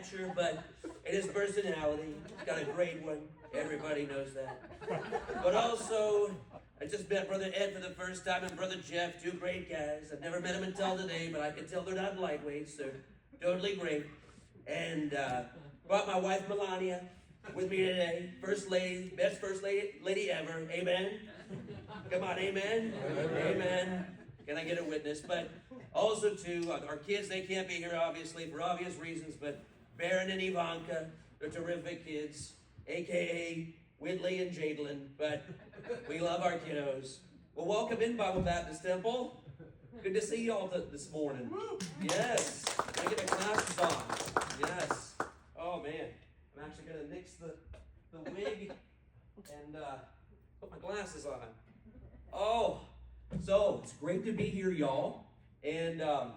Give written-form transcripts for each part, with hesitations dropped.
stature, but in his personality, he's got a great one. Everybody knows that. But also, I just met Brother Ed for the first time and Brother Jeff, two great guys. I've never met them until today, but I can tell they're not lightweights. They're totally great. And brought my wife Melania with me today. First lady, best first lady ever. Amen. Come on, amen. Amen. Can I get a witness? But also too, our kids, they can't be here obviously for obvious reasons, but Baron and Ivanka, they're terrific kids, aka Whitley and Jadelyn, but we love our kiddos. Well, welcome in Bible Baptist Temple. Good to see y'all this morning. Yes. Can I get my glasses on? Yes. Oh man, I'm actually gonna nix the wig and put my glasses on. Oh, so it's great to be here, y'all. And now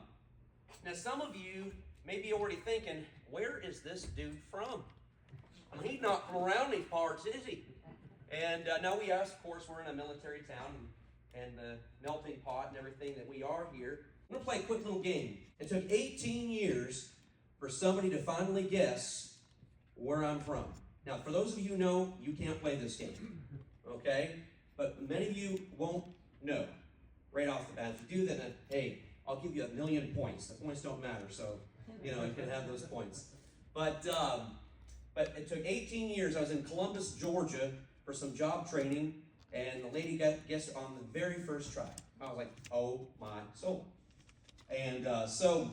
some of you may be already thinking, where is this dude from? I mean, he's not from around these parts, is he? And now we ask, of course, we're in a military town and the melting pot and everything that we are here. I'm going to play a quick little game. It took 18 years for somebody to finally guess where I'm from. Now, for those of you who know, you can't play this game, okay? But many of you won't know right off the bat. If you do, then, hey, I'll give you 1,000,000 points. The points don't matter, so, you can have those points. But it took 18 years. I was in Columbus, Georgia for some job training, and the lady guessed on the very first try. I was like, oh my soul. And so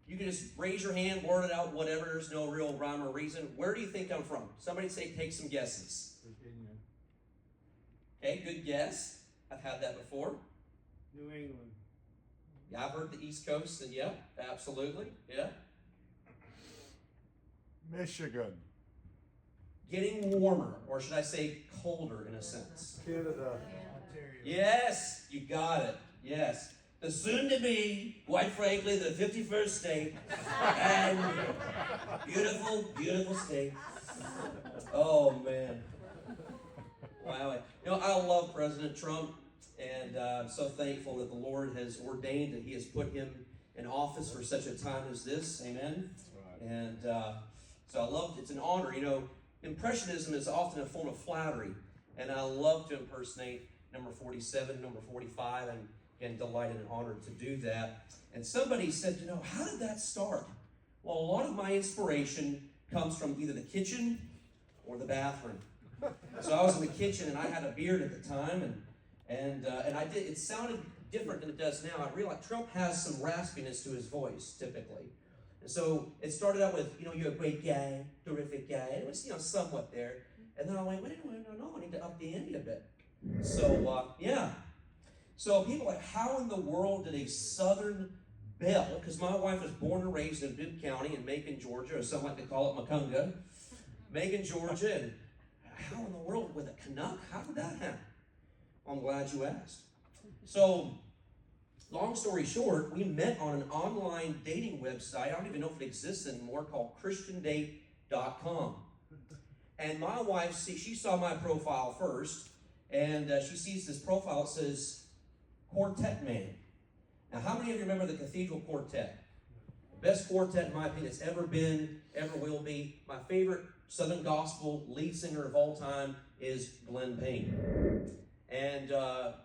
you can just raise your hand, blurt it out, whatever. There's no real rhyme or reason. Where do you think I'm from? Somebody say, take some guesses. Virginia. Okay, good guess. I've had that before. New England. Yeah, I've heard the East Coast, and yeah, absolutely, yeah. Michigan. Getting warmer, or should I say colder in a sense. Canada. Ontario. Yes, you got it, yes. The soon-to-be, quite frankly, the 51st state, and beautiful, beautiful state. Oh, man. Wow. I love President Trump, and I'm so thankful that the Lord has ordained that he has put him in office for such a time as this. Amen. Right. And so I love, it's an honor. Impressionism is often a form of flattery, and I love to impersonate number 47, number 45, and again, delighted and honored to do that. And somebody said, how did that start? Well, a lot of my inspiration comes from either the kitchen or the bathroom. So I was in the kitchen, and I had a beard at the time, and I did. It sounded different than it does now. I realized Trump has some raspiness to his voice, typically. And so it started out with, you're a great guy, terrific guy. It was, somewhat there. And then I went, wait, no, I need to up the ante a bit. So, yeah. So people are like, how in the world did a Southern belle, because my wife was born and raised in Bibb County in Macon, Georgia, or some like to call it Macunga, Macon, Georgia, and how in the world with a Canuck? How did that happen? Well, I'm glad you asked. So, long story short, we met on an online dating website. I don't even know if it exists anymore, called ChristianDate.com. And my wife, she saw my profile first, and she sees this profile. It says, Quartet Man. Now, how many of you remember the Cathedral Quartet? Best quartet, in my opinion, it's ever been, ever will be. My favorite Southern Gospel lead singer of all time is Glenn Payne. And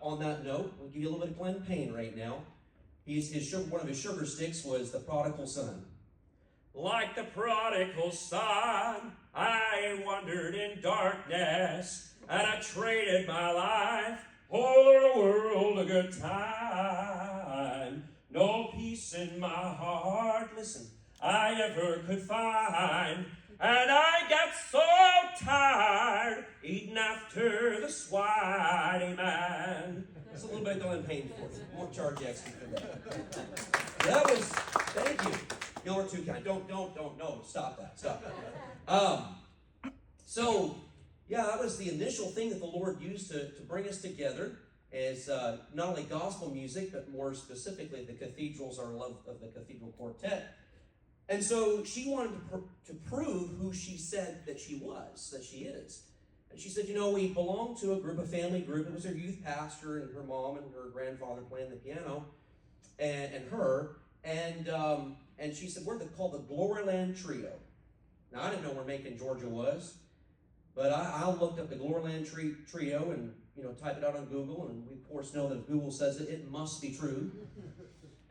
on that note, we'll give you a little bit of Glenn Payne right now. One of his sugar sticks was The Prodigal Son. Like the prodigal son, I wandered in darkness, and I traded my life for the world a good time. No peace in my heart, listen, I ever could find, and I got so tired eating after the swine man. That's a little bit of Glenn Payne for you. I won't charge you extra for that. That was, thank you. Y'all are too kind. Don't, no, stop that. So, yeah, that was the initial thing that the Lord used to bring us together as not only gospel music, but more specifically the cathedrals, our love of the Cathedral Quartet. And so she wanted to prove who she said that she was, that she is. And she said, we belong to a family group. It was her youth pastor and her mom and her grandfather playing the piano and her. And and she said, we're called the Gloryland Trio. Now, I didn't know where Macon, Georgia was, but I looked up the Gloryland Trio and, typed it out on Google, and we, of course, know that if Google says it, it must be true.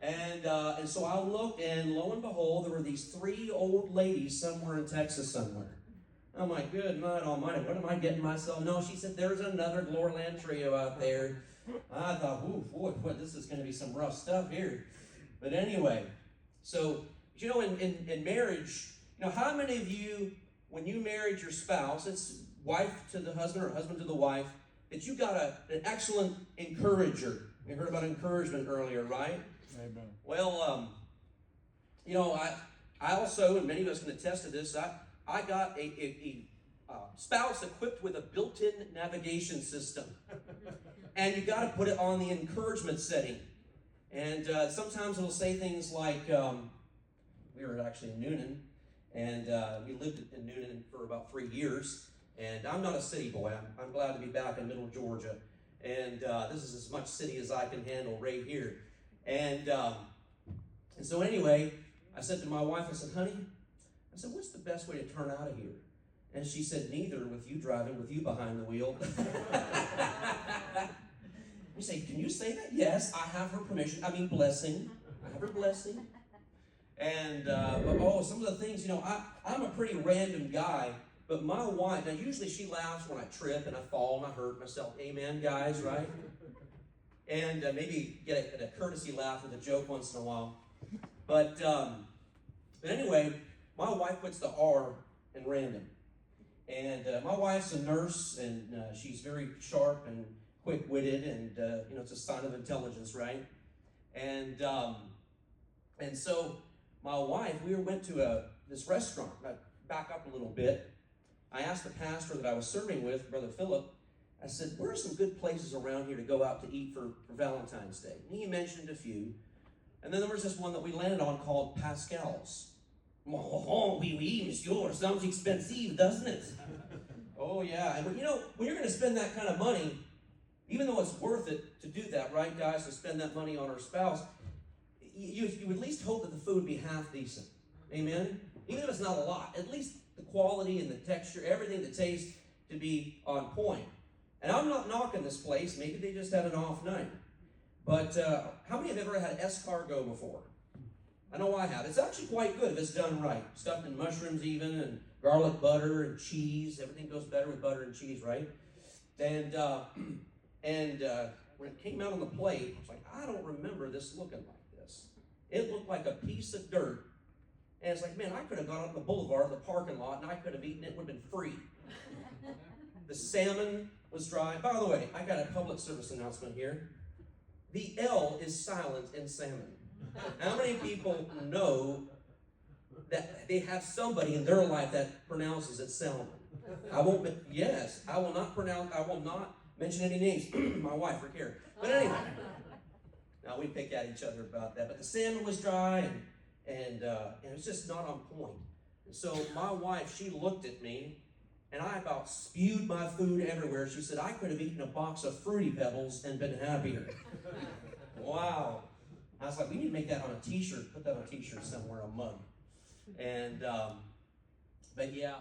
And so I looked, and lo and behold, there were these 3 old ladies somewhere in Texas somewhere. I'm like, good night almighty, what am I getting myself? No, she said, there's another Gloryland Trio out there. I thought, ooh, boy, this is going to be some rough stuff here. But anyway, so, in marriage, how many of you, when you married your spouse, it's wife to the husband or husband to the wife, that you got an excellent encourager? You heard about encouragement earlier, right? Amen. Well, I also, and many of us can attest to this, I got a spouse equipped with a built-in navigation system. And you got to put it on the encouragement setting. And sometimes it'll say things like, we were actually in Noonan, and we lived in Noonan for about 3 years. And I'm not a city boy. I'm glad to be back in middle Georgia. And this is as much city as I can handle right here. And so anyway, I said to my wife, I said, honey, I said, what's the best way to turn out of here? And she said, neither, with you driving, with you behind the wheel. You say, can you say that? Yes, I have her permission. I mean, blessing. I have her blessing. And, some of the things, I'm a pretty random guy, but my wife, now usually she laughs when I trip and I fall and I hurt myself. Amen, guys, right? And maybe get a courtesy laugh with a joke once in a while. But anyway, my wife puts the R in random. And my wife's a nurse, and she's very sharp and quick-witted, and it's a sign of intelligence, right? And so my wife, we went to this restaurant. Back up a little bit. I asked the pastor that I was serving with, Brother Philip, I said, where are some good places around here to go out to eat for Valentine's Day? And he mentioned a few. And then there was this one that we landed on called Pascal's. Oh, oui, monsieur, sounds expensive, doesn't it? Oh, yeah. And when you're going to spend that kind of money, even though it's worth it to do that, right, guys, to spend that money on our spouse, you at least hope that the food would be half decent. Amen? Even if it's not a lot, at least the quality and the texture, everything, the taste to be on point. And I'm not knocking this place. Maybe they just had an off night. But how many have ever had escargot before? I know I have. It's actually quite good if it's done right. Stuffed in mushrooms even, and garlic butter and cheese. Everything goes better with butter and cheese, right? And when it came out on the plate, I was like, I don't remember this looking like this. It looked like a piece of dirt. And it's like, man, I could have gone up the boulevard, the parking lot, and I could have eaten it. It would have been free. The salmon was dry. By the way, I got a public service announcement here. The L is silent in salmon. How many people know that they have somebody in their life that pronounces it salmon? I will not mention any names. My wife, Rick here. But anyway, now we pick at each other about that. But the salmon was dry, and it was just not on point. And so my wife, she looked at me, and I about spewed my food everywhere. She said, I could have eaten a box of Fruity Pebbles and been happier. Wow. I was like, we need to make that on a t-shirt. Put that on a t-shirt somewhere, a mug. And, but yeah.